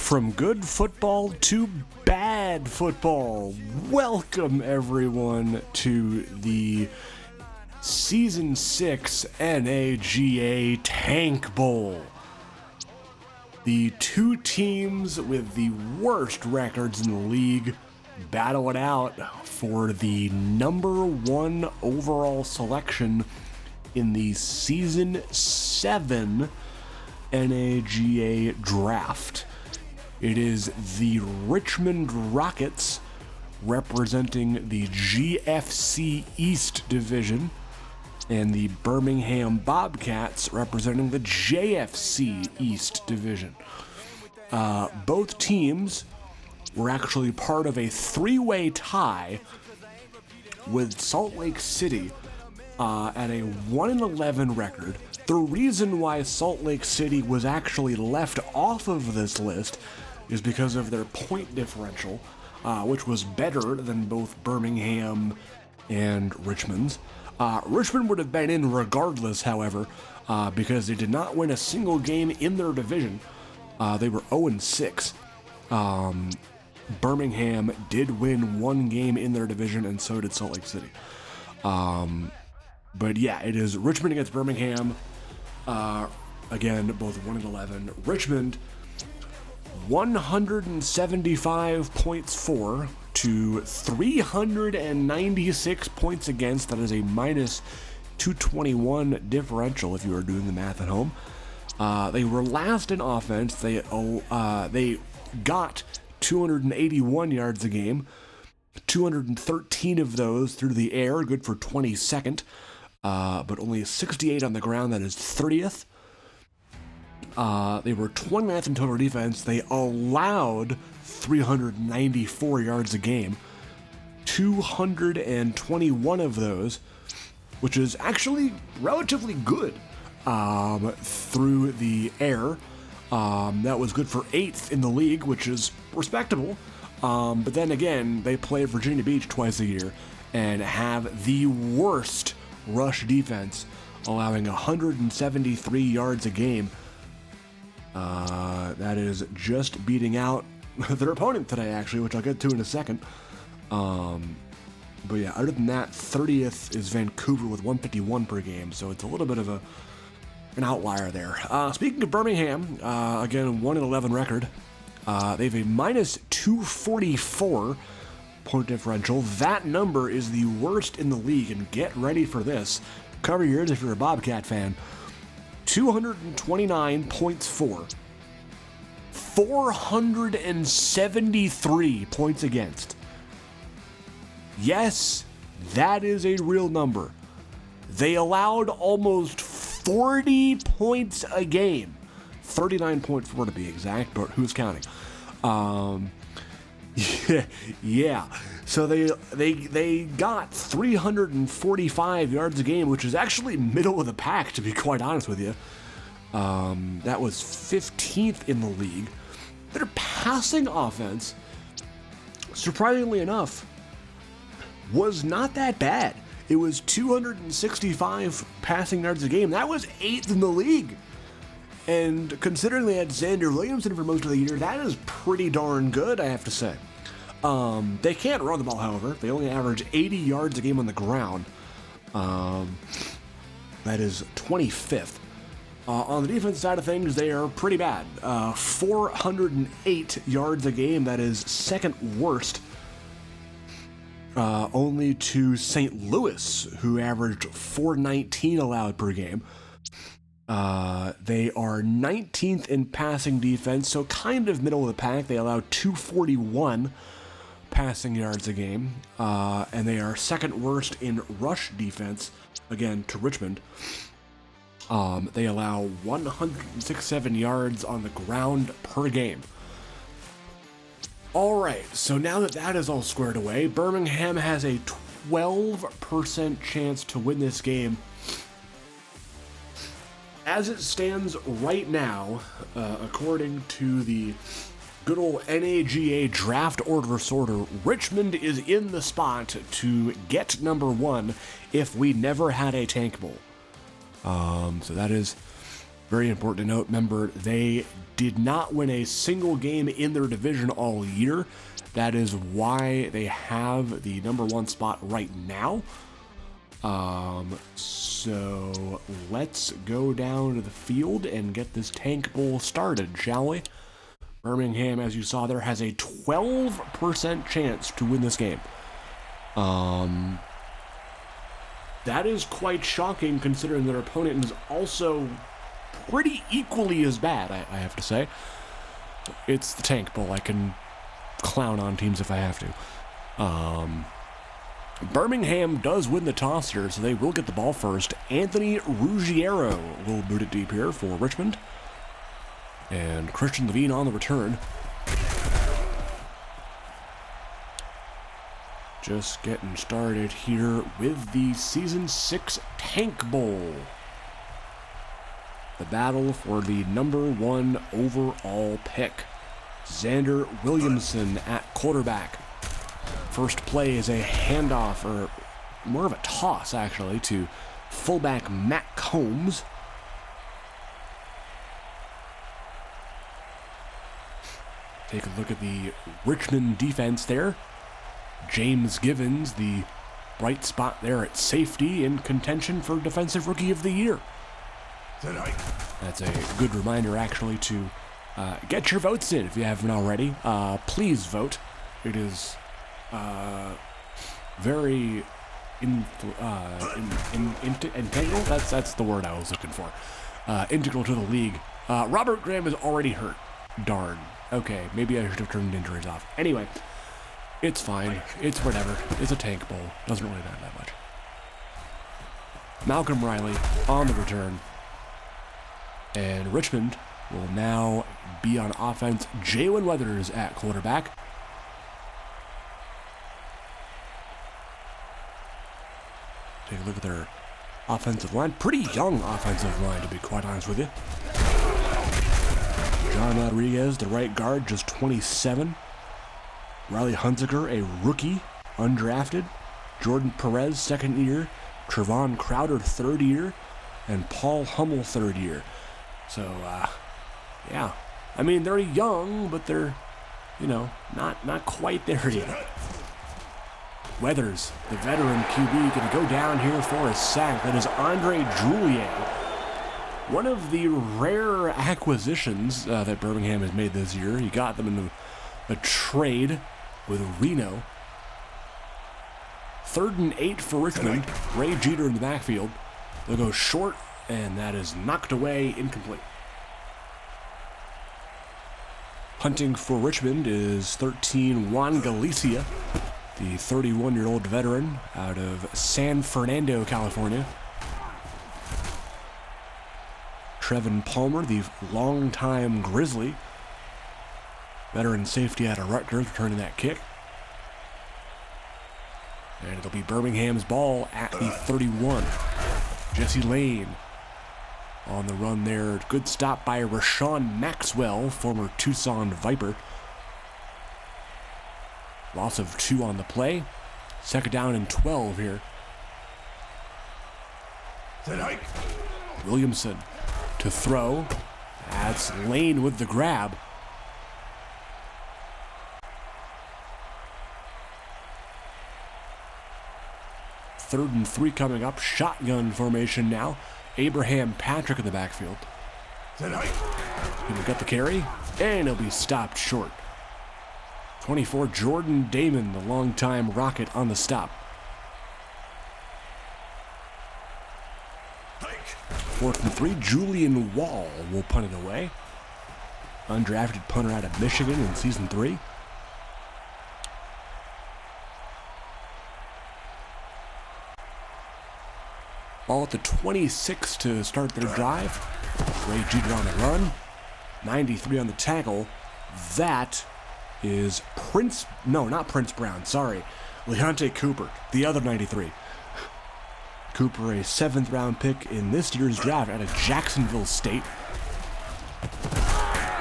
From good football to bad football. Welcome everyone to the Season 6 NAGA Tank Bowl. The two teams with the worst records in the league battle it out for the number one overall selection in the Season 7 NAGA draft. It is the Richmond Rockets representing the GFC East Division and the Birmingham Bobcats representing the JFC East Division. Both teams were actually part of a three-way tie with Salt Lake City at a 1-11 record. The reason why Salt Lake City was actually left off of this list is because of their point differential, which was better than both Birmingham and Richmond's. Richmond would have been in regardless, however, because they did not win a single game in their division. They were 0-6. Birmingham did win one game in their division, and so did Salt Lake City. But yeah, it is Richmond against Birmingham. Again, both 1-11. Richmond 175 points for to 396 points against. That is a minus 221 differential if you are doing the math at home. They were last in offense. They got 281 yards a game, 213 of those through the air, good for 22nd, but only 68 on the ground. That is 30th. They were 29th in total defense. They allowed 394 yards a game, 221 of those, which is actually relatively good through the air. That was good for 8th in the league, which is respectable. But then again, they play Virginia Beach twice a year and have the worst rush defense, allowing 173 yards a game. That is just beating out their opponent today, actually, which I'll get to in a second. But yeah, other than that, 30th is Vancouver with 151 per game, so it's a little bit of an outlier there. Speaking of Birmingham, again, 1-11 record. They have a minus 244 point differential. That number is the worst in the league, and get ready for this. Cover your ears if you're a Bobcat fan. 229 points for, 473 points against. Yes, that is a real number. They allowed almost 40 points a game. 39.4 to be exact, but who's counting? Yeah. So they got 345 yards a game, which is actually middle of the pack, to be quite honest with you. That was 15th in the league. Their passing offense, surprisingly enough, was not that bad. It was 265 passing yards a game. That was 8th in the league. And considering they had Xander Williamson for most of the year, that is pretty darn good, I have to say. They can't run the ball, however. They only average 80 yards a game on the ground. That is 25th. On the defense side of things, they are pretty bad. 408 yards a game. That is second worst. Only to St. Louis, who averaged 419 allowed per game. They are 19th in passing defense, so kind of middle of the pack. They allow 241 passing yards a game, and they are second worst in rush defense, again, to Richmond. They allow 167 yards on the ground per game. All right, so now that that is all squared away, Birmingham has a 12% chance to win this game. As it stands right now, according to the good old NAGA draft order sorter, Richmond is in the spot to get number one if we never had a tank bowl. So that is Very important to note, remember, they did not win a single game in their division all year. That is why they have the number 1 spot right now. So let's go down to the field and get this Tank Bowl started, shall we? Birmingham, as you saw there, has a 12% chance to win this game. That is quite shocking considering their opponent is also pretty equally as bad, I have to say. It's the Tank Bowl. I can clown on teams if I have to. Birmingham does win the toss here, so they will get the ball first. Anthony Ruggiero will boot it deep here for Richmond. And Christian Levine on the return. Just getting started here with the Season 6 Tank Bowl. The battle for the number 1 overall pick. Xander Williamson at quarterback. First play is a handoff, or more of a toss actually, to fullback Matt Combs. Take a look at the Richmond defense there. James Givens, the bright spot there at safety, in contention for Defensive Rookie of the Year. That's a good reminder, actually, to get your votes in if you haven't already. Please vote. It is very integral. That's the word I was looking for. Integral to the league. Robert Graham is already hurt. Darn. Okay, maybe I should have turned injuries off. Anyway, it's fine. It's whatever. It's a Tank Bowl. Doesn't really matter that much. Malcolm Riley on the return. And Richmond will now be on offense. Jalen Weathers at quarterback. Take a look at their offensive line. Pretty young offensive line, to be quite honest with you. John Rodriguez, the right guard, just 27. Riley Hunziker, a rookie, undrafted. Jordan Perez, second year. Trevon Crowder, third year. And Paul Hummel, third year. So, yeah. I mean, they're young, but they're, not quite there yet. Weathers, the veteran QB, going to go down here for a sack. That is Andre Julier. One of the rare acquisitions that Birmingham has made this year. He got them in a trade with Reno. 3rd and 8 for Richmond. Ray Jeter in the backfield. They'll go short, and that is knocked away, incomplete. Punting for Richmond is 13 Juan Galicia, the 31-year-old veteran out of San Fernando, California. Trevin Palmer, the longtime Grizzly, veteran safety out of Rutgers, returning that kick. And it'll be Birmingham's ball at the 31. Jesse Lane on the run there. Good stop by Rashawn Maxwell, former Tucson Viper. Loss of 2 on the play. 2nd down and 12 here. Williamson to throw. That's Lane with the grab. Third and 3 coming up. Shotgun formation now. Abraham Patrick in the backfield. He'll get the carry, and he'll be stopped short. 24, Jordan Damon, the longtime Rocket, on the stop. 4th and 3, Julian Wall will punt it away. Undrafted punter out of Michigan in Season 3. Ball at the 26 to start their drive. Ray Jeter on the run. 93 on the tackle. That is not Prince Brown, sorry. Leonte Cooper, the other 93. Cooper, a 7th round pick in this year's draft out of Jacksonville State.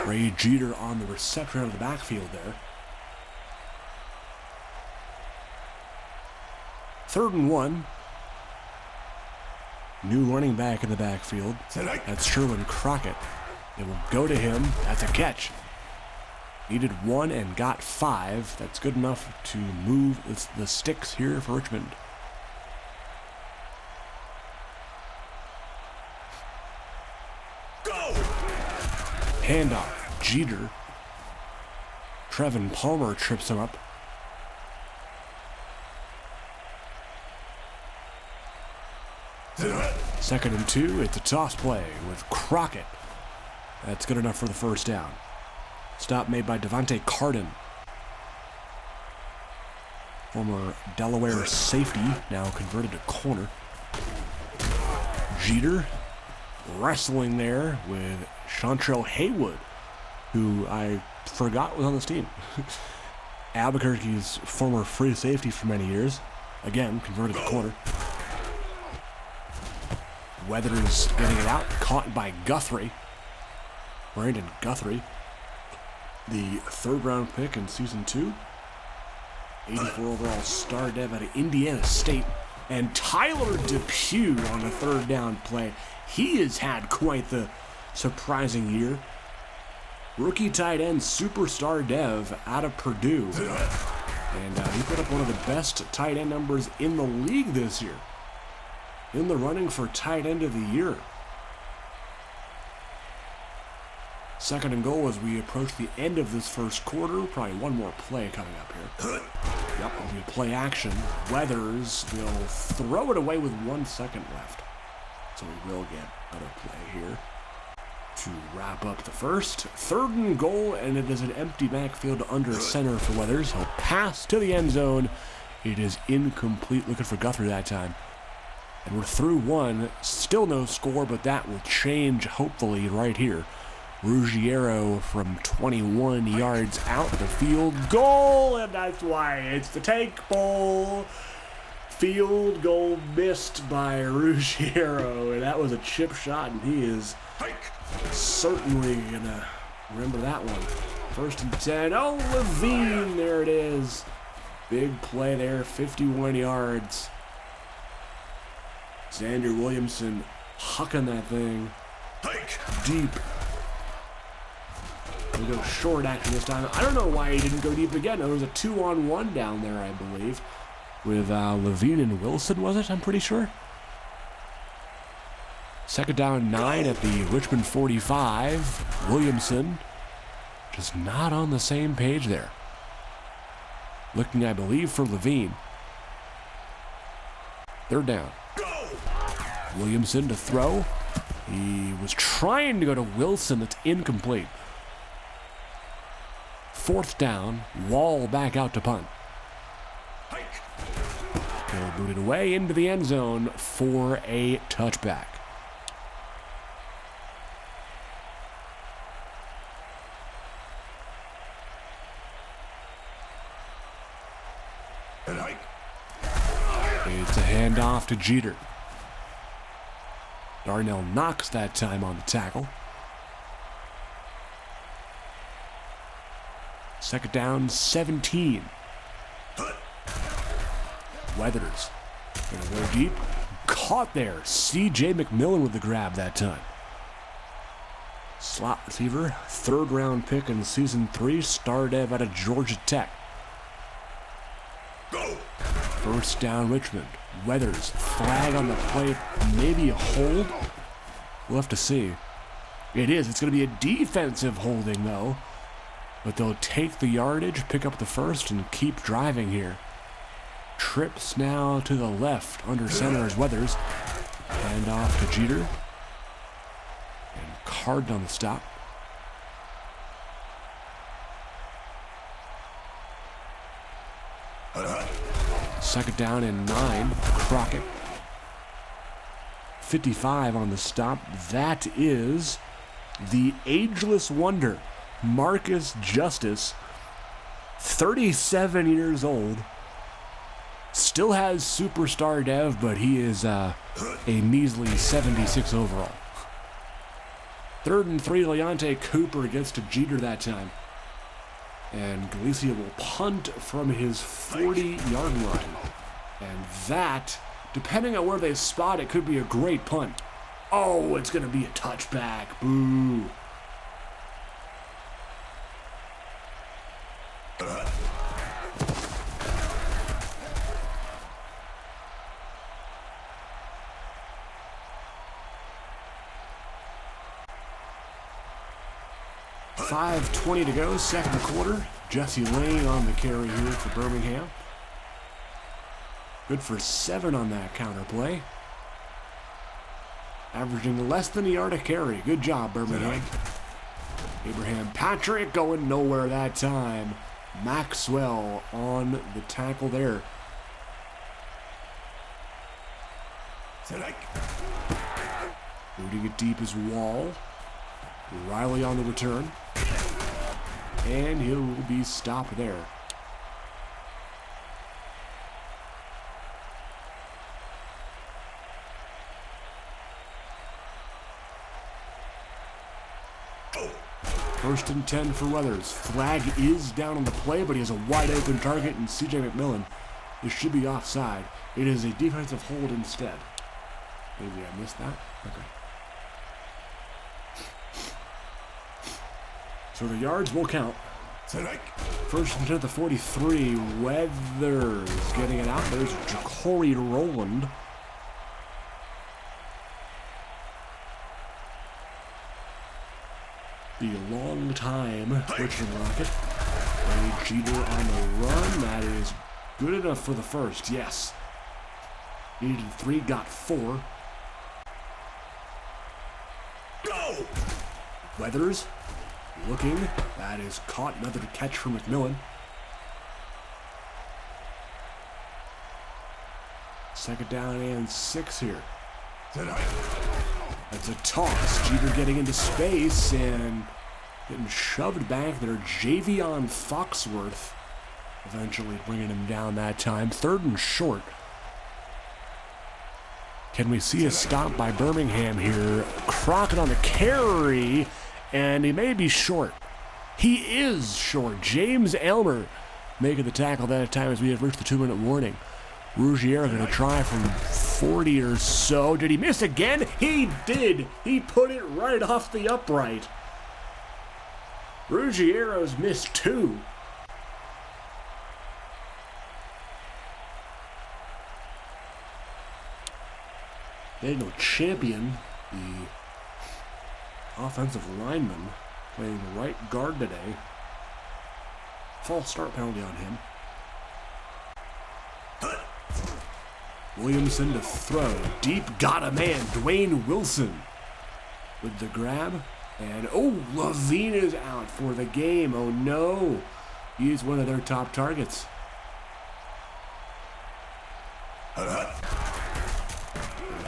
Ray Jeter on the reception out of the backfield there. 3rd and 1. New running back in the backfield. That's Sherwin Crockett. It will go to him. That's a catch. Needed 1 and got 5. That's good enough to move the sticks here for Richmond. Go! Handoff. Jeter. Trevin Palmer trips him up. Second and 2. It's a toss play with Crockett. That's good enough for the first down. Stop made by Devontae Carden. Former Delaware safety, now converted to corner. Jeter wrestling there with Chantrell Haywood, who I forgot was on this team. Albuquerque's former free safety for many years. Again, converted to corner. Weathers getting it out, caught by Guthrie. Brandon Guthrie, the 3rd round pick in season 2. 84 overall star dev out of Indiana State. And Tyler Depew on the 3rd down play. He has had quite the surprising year. Rookie tight end superstar dev out of Purdue. And he put up one of the best tight end numbers in the league this year. In the running for tight end of the year. Second and goal as we approach the end of this first quarter. Probably one more play coming up here. Yep, it'll be a play action. Weathers will throw it away with 1 second left. So we will get another play here to wrap up the first. 3rd and goal, and it is an empty backfield under center for Weathers. He'll pass to the end zone. It is incomplete. Looking for Guthrie that time. And we're through 1. Still no score, but that will change hopefully right here. Ruggiero from 21 yards out the field goal, and that's why it's the Tank Bowl. Field goal missed by Ruggiero, and that was a chip shot, and he is certainly gonna remember that one. 1st and 10. Oh, Levine, there it is. Big play there, 51 yards. Xander Williamson hucking that thing deep. We go short action this time. I don't know why he didn't go deep again. There was a 2-on-1 down there, I believe, with Levine and Wilson, was it? I'm pretty sure. 2nd down 9 at the Richmond 45. Williamson just not on the same page there. Looking, I believe, for Levine. 3rd down. Williamson to throw. He was trying to go to Wilson. It's incomplete. 4th down. Wall back out to punt. He'll boot it away into the end zone for a touchback. It's a handoff to Jeter. Darnell Knox that time on the tackle. 2nd down, 17. Weathers gonna go deep. Caught there. C.J. McMillan with the grab that time. Slot receiver, 3rd round pick in season 3, star dev out of Georgia Tech. 1st down, Richmond. Weathers, flag on the play, maybe a hold. We'll have to see. It is. It's going to be a defensive holding, though. But they'll take the yardage, pick up the first, and keep driving here. Trips now to the left under center as Weathers. Hand off to Jeter. And Carden on the stop. Second down and 9. Crockett. 55 on the stop. That is the ageless wonder, Marcus Justice. 37 years old. Still has superstar dev, but he is a measly 76 overall. 3rd and 3, Leonte Cooper gets to Jeter that time. And Galicia will punt from his 40-yard line. And that Depending on where they spot, it could be a great punt. Oh, it's going to be a touchback. Boo. .5:20 to go, second quarter. Jesse Lane on the carry here for Birmingham. Good for 7 on that counter play. Averaging less than a yard a carry. Good job, Birmingham. Abraham Patrick going nowhere that time. Maxwell on the tackle there. Booting it deep as Wall. Riley on the return. And he'll be stopped there. First and 10 for Weathers. Flag is down on the play, but he has a wide open target in C.J. McMillan. This should be offside. It is a defensive hold instead. Maybe I missed that. Okay. So the yards will count. First and 10 at the 43. Weathers getting it out. There's Ja'Cory Rowland. The long-time Richmond Rocket. A Jeter on the run. That is good enough for the first, yes. Needed 3, got 4. Go! Weathers looking. That is caught. Another catch for McMillan. Second down and 6 here. That's a toss. Jeter getting into space and getting shoved back there. Javion Foxworth eventually bringing him down that time. 3rd and short. Can we see a stop by Birmingham here? Crockett on the carry, and he may be short. He is short. James Elmer making the tackle that time as we have reached the 2-minute warning. Ruggiero going to try from 40 or so. Did he miss again? He did. He put it right off the upright. Ruggiero's missed 2. Daniel Champion, the offensive lineman, playing right guard today. False start penalty on him. Williamson to throw. Deep, got a man. Dwayne Wilson with the grab. And, Levine is out for the game. Oh, no. He's one of their top targets.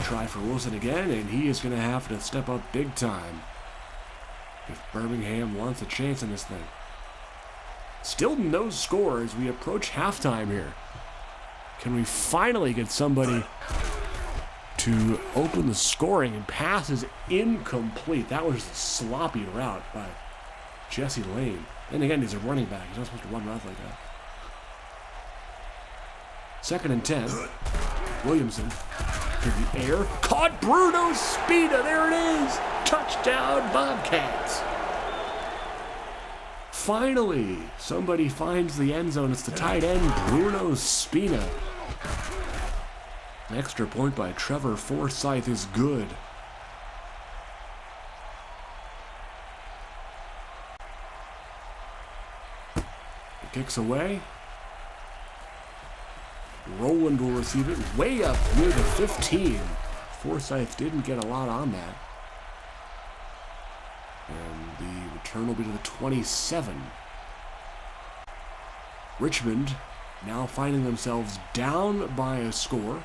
Try for Wilson again, and he is going to have to step up big time if Birmingham wants a chance in this thing. Still no score as we approach halftime here. Can we finally get somebody to open the scoring? And pass is incomplete. That was a sloppy route by Jesse Lane. And again, he's a running back. He's not supposed to run routes like that. 2nd and 10. Williamson to the air. Caught Bruno Spina. There it is. Touchdown Bobcats. Finally, somebody finds the end zone. It's the tight end, Bruno Spina. An extra point by Trevor Forsyth is good. It kicks away. Rowland will receive it way up near the 15. Forsyth didn't get a lot on that. And the return will be to the 27. Richmond now finding themselves down by a score.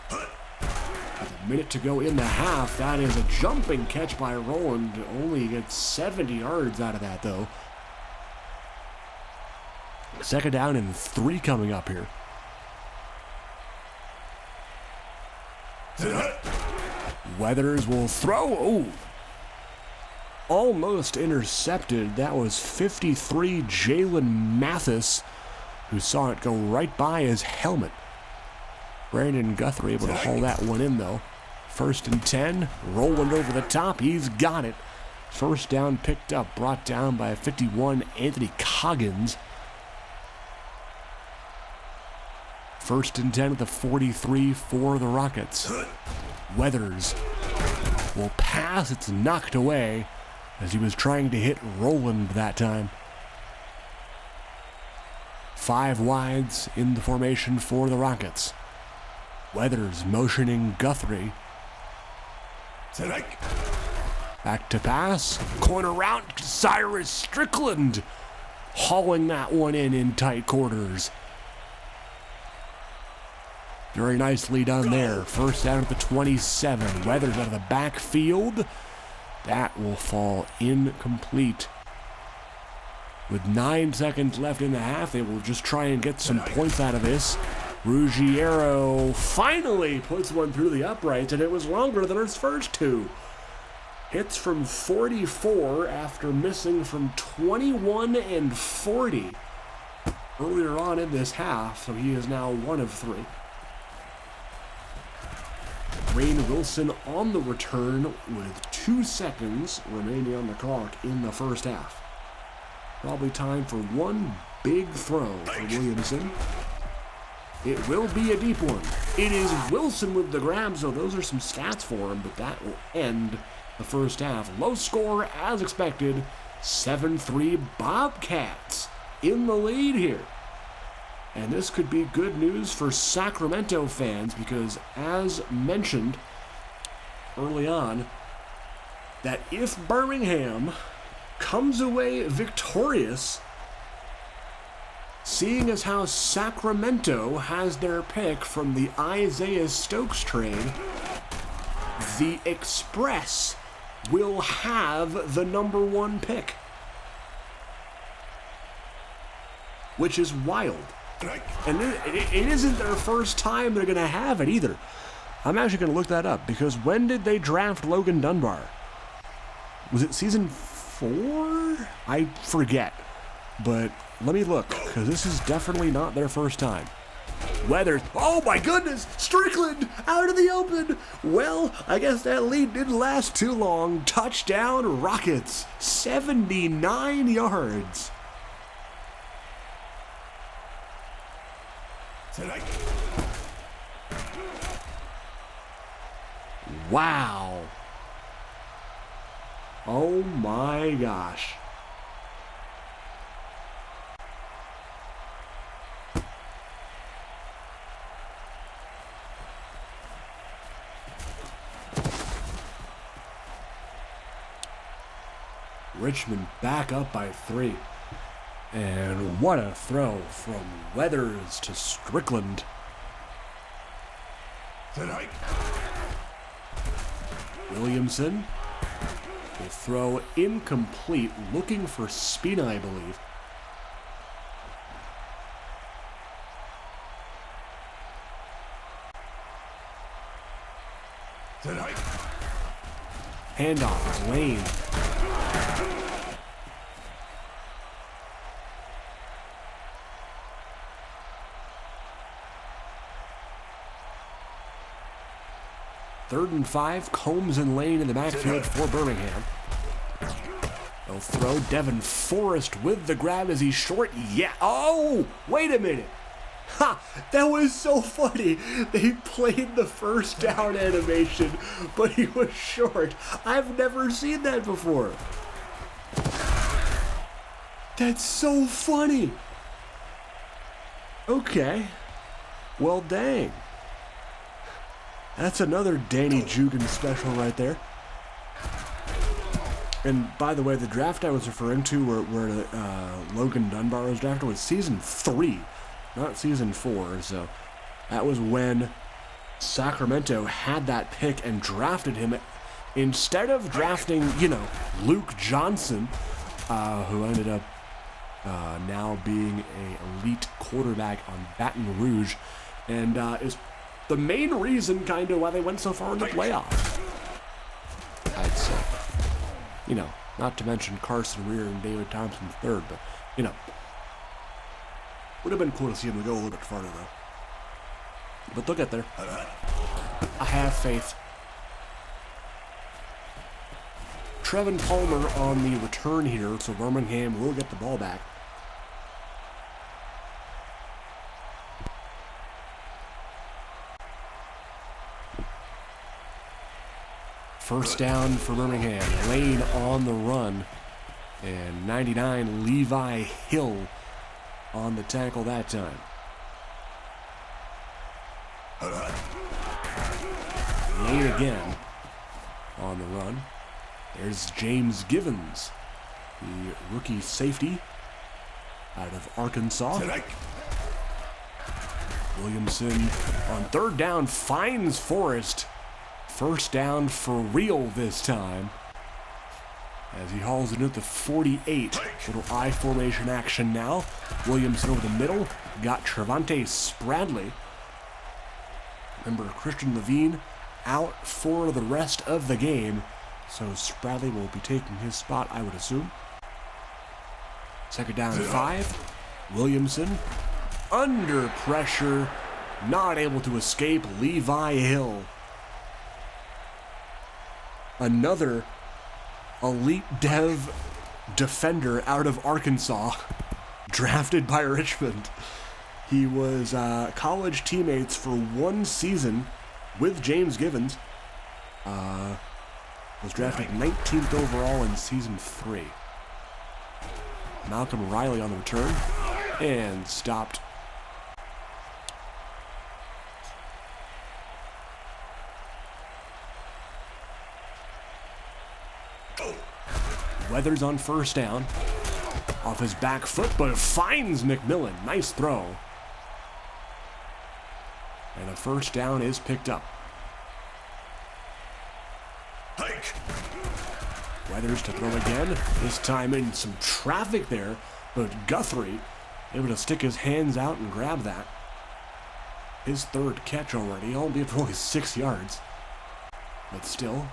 With a minute to go in the half. That is a jumping catch by Rowland. Only gets 70 yards out of that, though. 2nd down and 3 coming up here. Weathers will throw. Almost intercepted. That was 53 Jalen Mathis, who saw it go right by his helmet. Brandon Guthrie able to haul that one in, though. 1st and 10, rolling over the top. He's got it. First down picked up, brought down by 51, Anthony Coggins. 1st and 10 at the 43 for the Rockets. Weathers will pass. It's knocked away as he was trying to hit Roland that time. 5 wides in the formation for the Rockets. Weathers motioning Guthrie. Back to pass. Corner route. Cyrus Strickland hauling that one in tight quarters. Very nicely done there. First down at the 27. Weathers out of the backfield. That will fall incomplete. With 9 seconds left in the half, they will just try and get some points out of this. Ruggiero finally puts one through the uprights, and it was longer than his first 2. Hits from 44 after missing from 21 and 40 earlier on in this half, so he is now 1 of 3. Rain Wilson on the return with 2 seconds remaining on the clock in the first half. Probably time for one big throw for Williamson. It will be a deep one. It is Wilson with the grab, so those are some stats for him, but that will end the first half. Low score as expected. 7-3 Bobcats in the lead here. And this could be good news for Sacramento fans because, as mentioned early on, that if Birmingham comes away victorious, seeing as how Sacramento has their pick from the Isaiah Stokes trade, the Express will have the number 1 pick, which is wild. And it isn't their first time they're going to have it either. I'm actually going to look that up because when did they draft Logan Dunbar? Was it season 4? I forget. But let me look because this is definitely not their first time. Weathers. Oh my goodness! Strickland out of the open! Well, I guess that lead didn't last too long. Touchdown Rockets. 79 yards. Wow. Oh my gosh. Richmond back up by 3. And what a throw from Weathers to Strickland. Williamson will throw incomplete, looking for Spina, I believe. Handoff is Lane. Third and 5, Combs and Lane in the backfield for Birmingham. They'll throw. Devin Forrest with the grab. Is he short? Yeah. Oh, wait a minute. Ha! That was so funny. They played the first down animation, but he was short. I've never seen that before. That's so funny. Okay. Well, dang. That's another Danny Jugan special right there. And by the way, the draft I was referring to where Logan Dunbar was drafted was season 3, not season 4. So that was when Sacramento had that pick and drafted him. Instead of drafting, Luke Johnson, who ended up now being an elite quarterback on Baton Rouge, and is the main reason kind of why they went so far in the playoffs, I'd say. Not to mention Carson Weir and David Thompson III, but, would have been cool to see him go a little bit farther, though. But they'll get there. I have faith. Trevin Palmer on the return here, so Birmingham will get the ball back. First down for Birmingham. Lane on the run. And 99, Levi Hill on the tackle that time. Lane again on the run. There's James Givens, the rookie safety out of Arkansas. Williamson on third down finds Forrest. First down for real this time, as he hauls it at the 48. Little I formation action now. Williamson over the middle. Got Trevante Spradley. Remember, Christian Levine out for the rest of the game, so Spradley will be taking his spot, I would assume. Second down 5. Williamson under pressure, not able to escape. Levi Hill, another elite dev defender out of Arkansas, drafted by Richmond. He was college teammates for one season with James Givens. Was drafted 19th overall in season 3. Malcolm Riley on the return and stopped. Weathers on first down, off his back foot, but finds McMillan. Nice throw. And a first down is picked up. Weathers to throw again, this time in some traffic there, but Guthrie able to stick his hands out and grab that. His third catch already, albeit for only 6 yards. But still,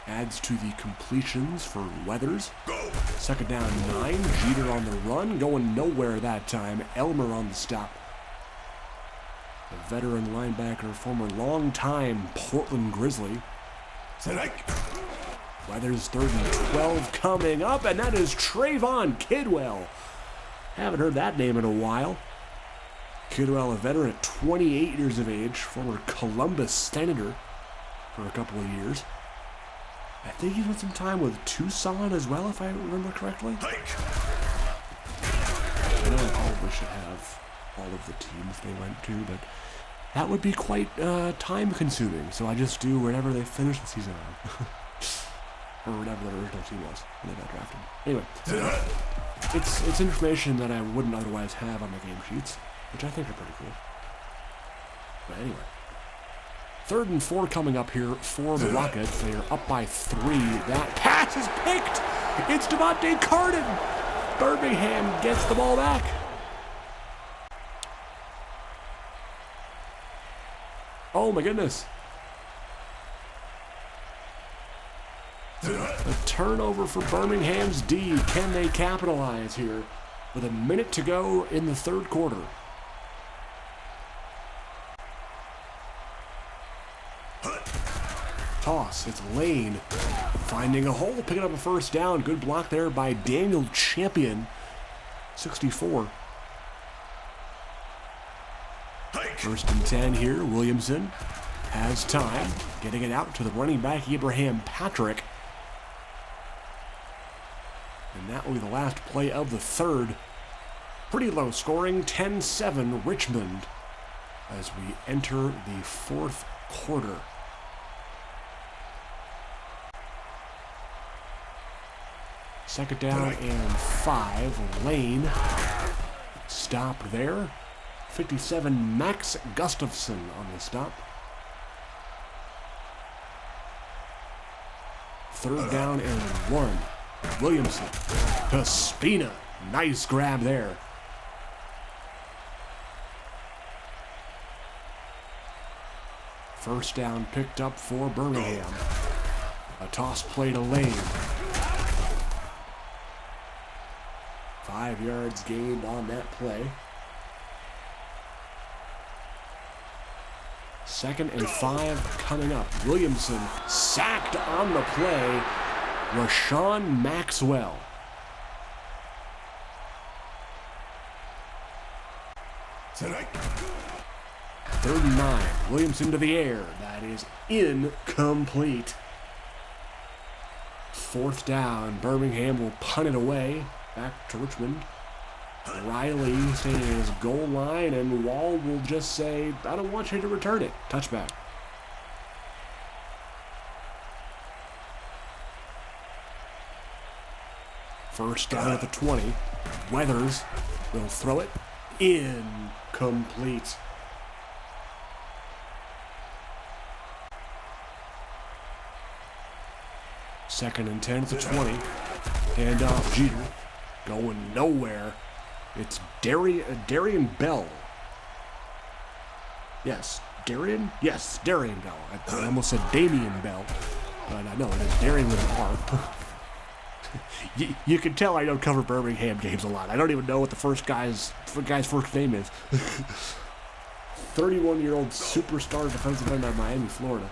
adds to the completions for Weathers. Second down 9, Jeter on the run, going nowhere that time. Elmer on the stop. A veteran linebacker, former long-time Portland Grizzly. Weathers 3rd and 12 coming up, and that is Trayvon Kidwell. Haven't heard that name in a while. Kidwell, a veteran at 28 years of age, former Columbus Senator for a couple of years. I think he spent some time with Tucson as well, if I remember correctly. I know I probably should have all of the teams they went to, but that would be quite time-consuming, so I just do wherever they finish the season on. Or whatever their original team was when they got drafted. Anyway, it's information that I wouldn't otherwise have on the game sheets, which I think are pretty cool. But anyway, 3rd and 4 coming up here for the Rockets. They are up by 3. That pass is picked. It's Devontae Carden. Birmingham gets the ball back. Oh my goodness. A turnover for Birmingham's D. Can they capitalize here with a minute to go in the 3rd quarter? Toss. It's Lane finding a hole, picking up a first down. Good block there by Daniel Champion. 64. 1st and 10 here. Williamson has time, getting it out to the running back, Abraham Patrick. And that will be the last play of the 3rd. Pretty low scoring, 10-7 Richmond as we enter the 4th quarter. Second down and 5. Lane stopped there. 57 Max Gustafson on the stop. 3rd down and 1. Williamson to Spina. Nice grab there. First down picked up for Birmingham. A toss play to Lane. 5 yards gained on that play. 2nd and 5 coming up. Williamson sacked on the play. Rashawn Maxwell. Tonight. 3rd and 9. Williamson to the air. That is incomplete. 4th down. Birmingham will punt it away. Back to Richmond. Riley staying at his goal line, and Wall will just say, I don't want you to return it. Touchback. First down at the 20. Weathers will throw it. Incomplete. Second and 10 at the 20. Hand off Jeter. Going nowhere. It's Darian Bell. Yes, Darian? Yes, Darian Bell. I almost said Damian Bell. But I know it is Darian with an R. You can tell I don't cover Birmingham games a lot. I don't even know what the guy's first name is. 31-year-old superstar defensive end out of Miami, Florida.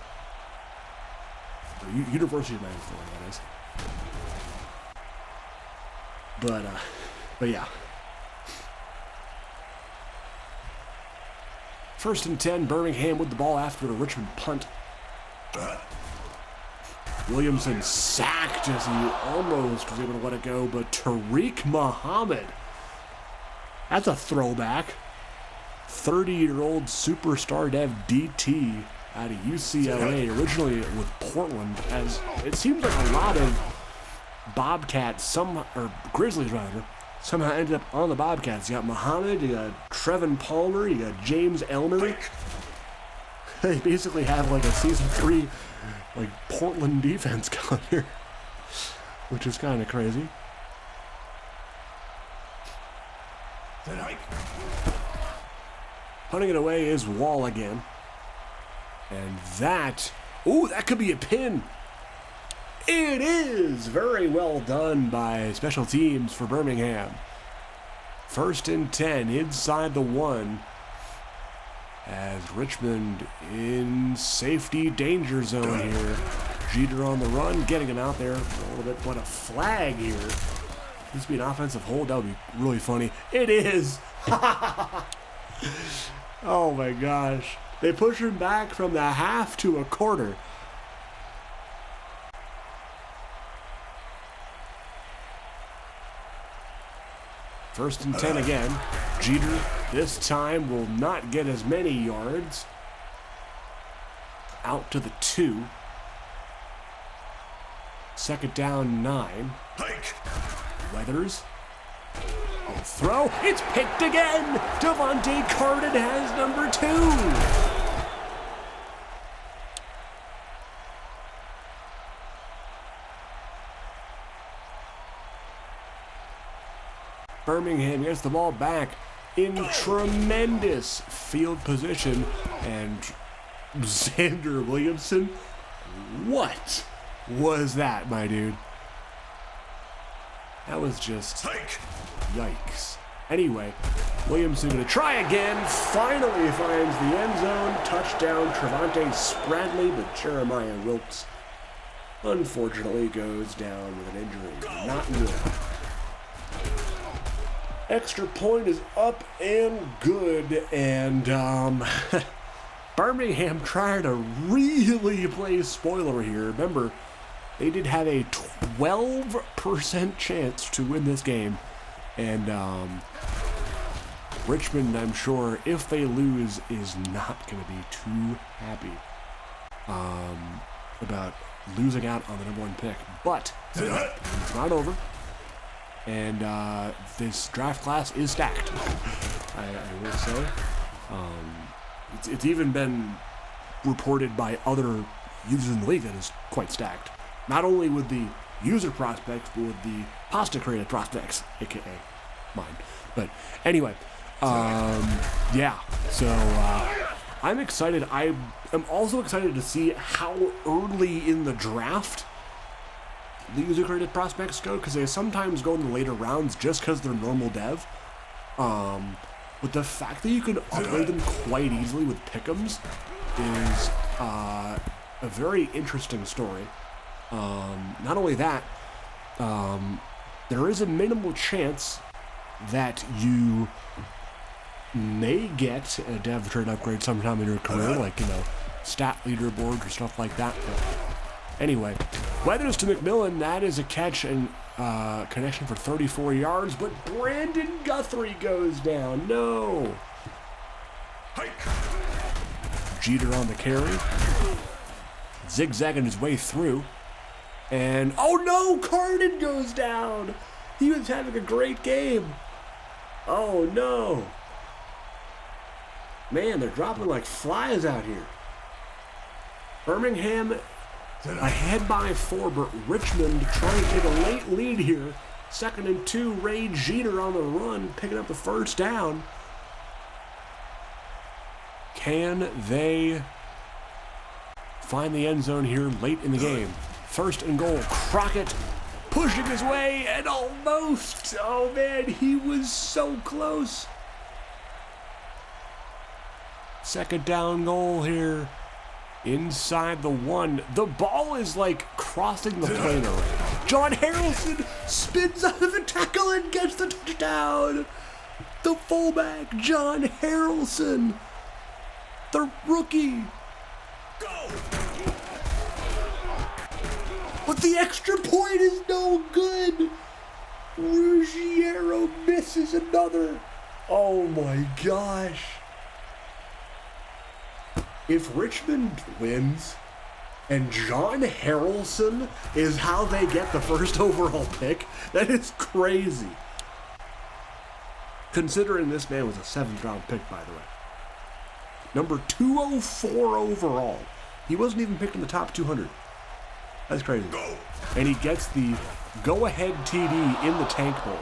Or University of Miami, Florida, that is. But yeah. 1st and 10, Birmingham with the ball after the Richmond punt. Williamson sacked as he almost was able to let it go, but Tariq Muhammad, that's a throwback. 30-year-old superstar dev DT out of UCLA, originally with Portland, as it seems like a lot of Bobcats, or Grizzlies rather, somehow ended up on the Bobcats. You got Muhammad, you got Trevin Palmer, you got James Elmer. They basically have like a season 3 like Portland defense going here, which is kind of crazy. Punting it away is Wall again. And that could be a pin. It is very well done by special teams for Birmingham. 1st and 10 inside the 1. As Richmond in safety danger zone here. Jeter on the run, getting him out there for a little bit. But a flag here. This would be an offensive hold. That would be really funny. It is. Oh my gosh. They push him back from the half to a quarter. First and 10 again. Jeter this time will not get as many yards. Out to the 2. 2nd down, 9. Weathers. will throw. It's picked again. Devontae Carden has number 2. Birmingham gets the ball back in tremendous field position, and Xander Williamson, what was that, my dude? That was just yikes. Anyway, Williamson gonna try again, finally finds the end zone, touchdown Trevante Spradley, but Jeremiah Wilkes unfortunately goes down with an injury. Not good. Extra point is up and good, and Birmingham trying to really play spoiler here. Remember, they did have a 12% chance to win this game, and Richmond, I'm sure, if they lose, is not going to be too happy about losing out on the #1 pick. But it's not over. And this draft class is stacked, I will say. It's even been reported by other users in the league that is quite stacked. Not only with the user prospects, but with the pasta created prospects, aka mine. But anyway, yeah. So I'm excited. I am also excited to see how early in the draft the user-created prospects go, because they sometimes go in the later rounds just because they're normal dev. But the fact that you can upgrade them quite easily with pick'ems is a very interesting story. Not only that, there is a minimal chance that you may get a dev trade upgrade sometime in your career, like, stat leaderboard or stuff like that. But anyway, Weathers to McMillan, that is a catch and connection for 34 yards, but Brandon Guthrie goes down. No. Jeter on the carry, zigzagging his way through, and oh no, Carden goes down. He was having a great game. Oh no. Man, they're dropping like flies out here. Birmingham ahead by 4, but Richmond trying to take a late lead here. 2nd and 2, Ray Jeter on the run, picking up the first down. Can they find the end zone here late in the game? 1st and goal, Crockett pushing his way and almost. Oh man, he was so close. 2nd down goal here. Inside the 1. The ball is like crossing the plane array. John Harrelson spins out of the tackle and gets the touchdown. The fullback, John Harrelson. The rookie. Go! But the extra point is no good. Ruggiero misses another. Oh my gosh. If Richmond wins and John Harrelson is how they get the first overall pick, that is crazy. Considering this man was a 7th round pick, by the way. Number 204 overall. He wasn't even picked in the top 200. That's crazy. And he gets the go-ahead TD in the Tank Bowl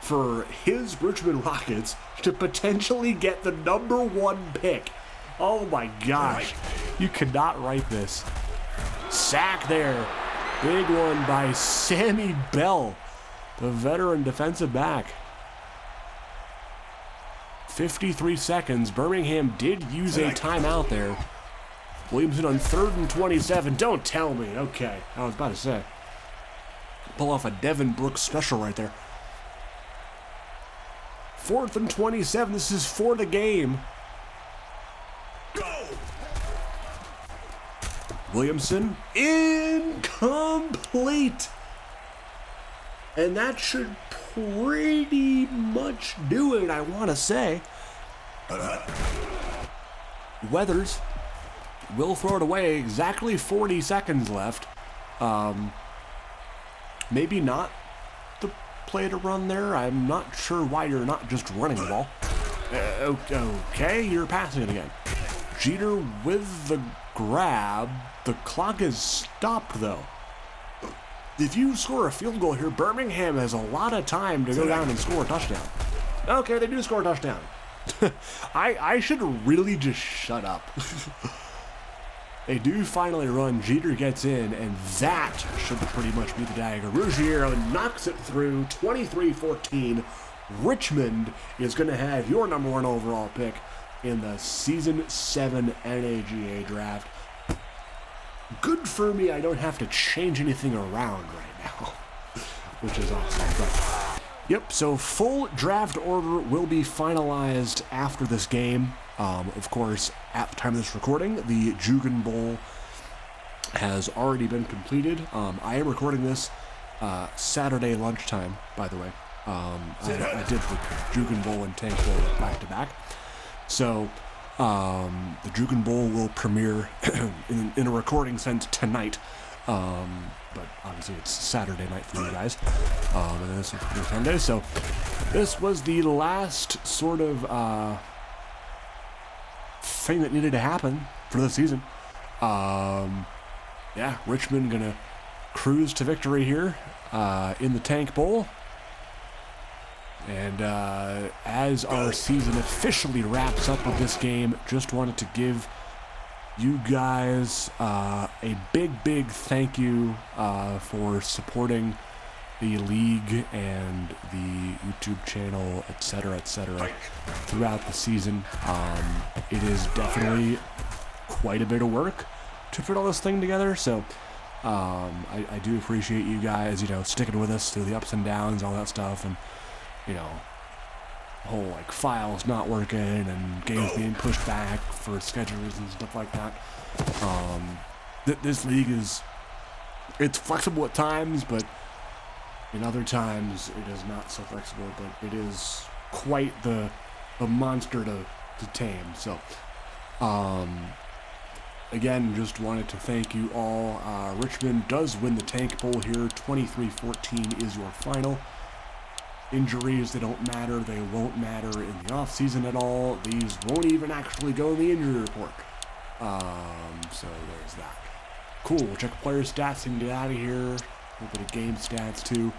for his Richmond Rockets to potentially get the number 1 pick. Oh my gosh. You cannot write this. Sack there. Big one by Sammy Bell, the veteran defensive back. 53 seconds. Birmingham did use a timeout there. Williamson on 3rd and 27. Don't tell me. Okay. I was about to say. Pull off a Devin Brooks special right there. 4th and 27. This is for the game. Go! Williamson incomplete. And that should pretty much do it, I want to say. Weathers will throw it away. Exactly 40 seconds left. Maybe not the play to run there. I'm not sure why you're not just running the ball. Okay, you're passing it again. Jeter with the grab. The clock is stopped, though. If you score a field goal here, Birmingham has a lot of time to go down and score a touchdown. Okay, they do score a touchdown. I should really just shut up. They do finally run. Jeter gets in, and that should pretty much be the dagger. Ruggiero knocks it through. 23-14. Richmond is going to have your number 1 overall pick in the Season 7 NAGA draft. Good for me, I don't have to change anything around right now, which is awesome. But, yep, so full draft order will be finalized after this game. Of course, at the time of this recording, the Jugan Bowl has already been completed. I am recording this Saturday lunchtime, by the way. I did the Jugan Bowl and Tank Bowl back to back. So, the Jugan Bowl will premiere in a recording sense tonight, but obviously it's Saturday night for you guys, and then this is Sunday. So this was the last sort of thing that needed to happen for the season. Yeah, Richmond gonna cruise to victory here in the Tank Bowl. And as our season officially wraps up with this game, just wanted to give you guys a big thank you for supporting the league and the YouTube channel, etc., throughout the season. It is definitely quite a bit of work to put all this thing together. So I do appreciate you guys, sticking with us through the ups and downs, all that stuff, and the whole like files not working and games being pushed back for schedules and stuff like that. This league it's flexible at times, but in other times it is not so flexible. But it is quite the monster to tame. So again, just wanted to thank you all. Richmond does win the Tank Bowl here. 23-14 is your final. Injuries, they don't matter. They won't matter in the offseason at all. These won't even actually go in the injury report. So there's that. Cool, we'll check player stats and get out of here. A little bit of game stats too.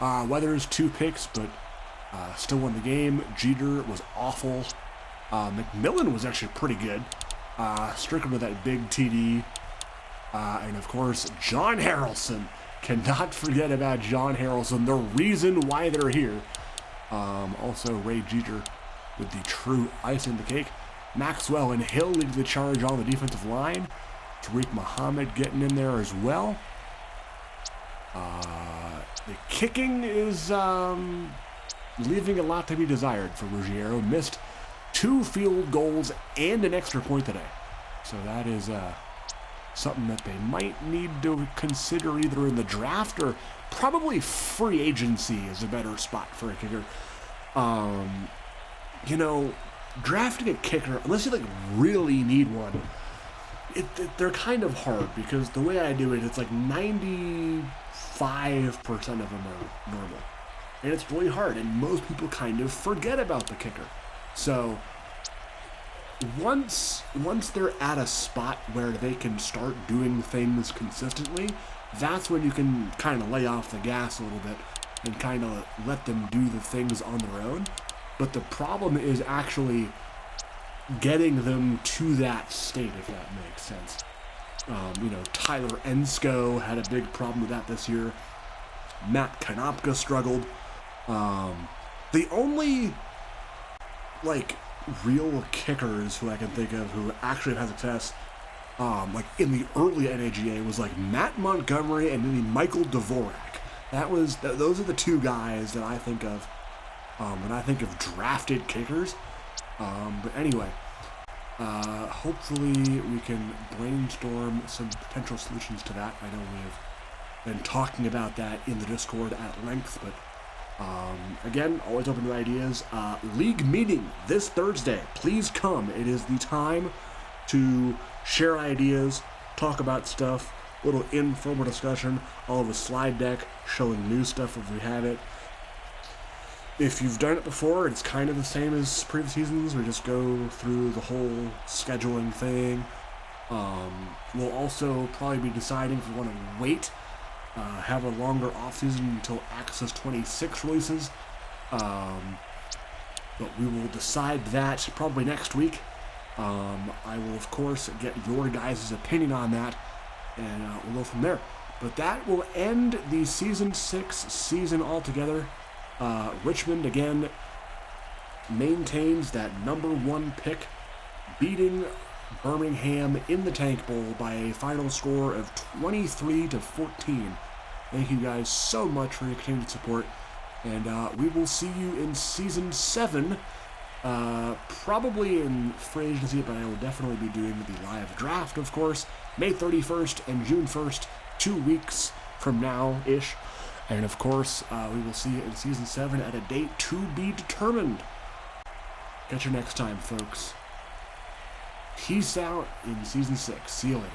Weathers 2 picks, but still won the game. Jeter was awful. McMillan was actually pretty good. Strickland with that big TD. And of course, John Harrelson. Cannot forget about John Harrelson, the reason why they're here. Also, Ray Jeter with the true icing on the cake. Maxwell and Hill lead the charge on the defensive line. Tariq Muhammad getting in there as well. The kicking is leaving a lot to be desired for Ruggiero. Missed 2 field goals and an extra point today. So that is something that they might need to consider either in the draft or probably free agency is a better spot for a kicker. Drafting a kicker, unless you really need one, they're kind of hard because the way I do it, it's like 95% of them are normal. And it's really hard, and most people kind of forget about the kicker. So once they're at a spot where they can start doing things consistently, that's when you can kind of lay off the gas a little bit and kind of let them do the things on their own. But the problem is actually getting them to that state, if that makes sense. Tyler Ensko had a big problem with that this year. Matt Konopka struggled. The only real kickers who I can think of who actually have had success in the early NAGA was Matt Montgomery and maybe Michael Dvorak. Those are the 2 guys that I think of when I think of drafted kickers. But anyway, hopefully we can brainstorm some potential solutions to that. I know we have been talking about that in the Discord at length, but again, always open to ideas. League meeting this Thursday. Please come. It is the time to share ideas, talk about stuff, little informal discussion. I'll have a slide deck showing new stuff if we have it. If you've done it before, it's kind of the same as previous seasons. We just go through the whole scheduling thing. We'll also probably be deciding if we want to wait, have a longer offseason until Access 26 releases. But we will decide that probably next week. I will, of course, get your guys' opinion on that, and we'll go from there. But that will end the Season 6 season altogether. Richmond, again, maintains that #1 pick, beating Birmingham in the Tank Bowl by a final score of 23-14. Thank you guys so much for your continued support, and we will see you in Season 7, probably in free agency, but I will definitely be doing the live draft, of course, May 31st and June 1st, 2 weeks from now-ish. And of course, we will see you in Season 7 at a date to be determined. Catch you next time, folks. Peace out in Season 6. See you later.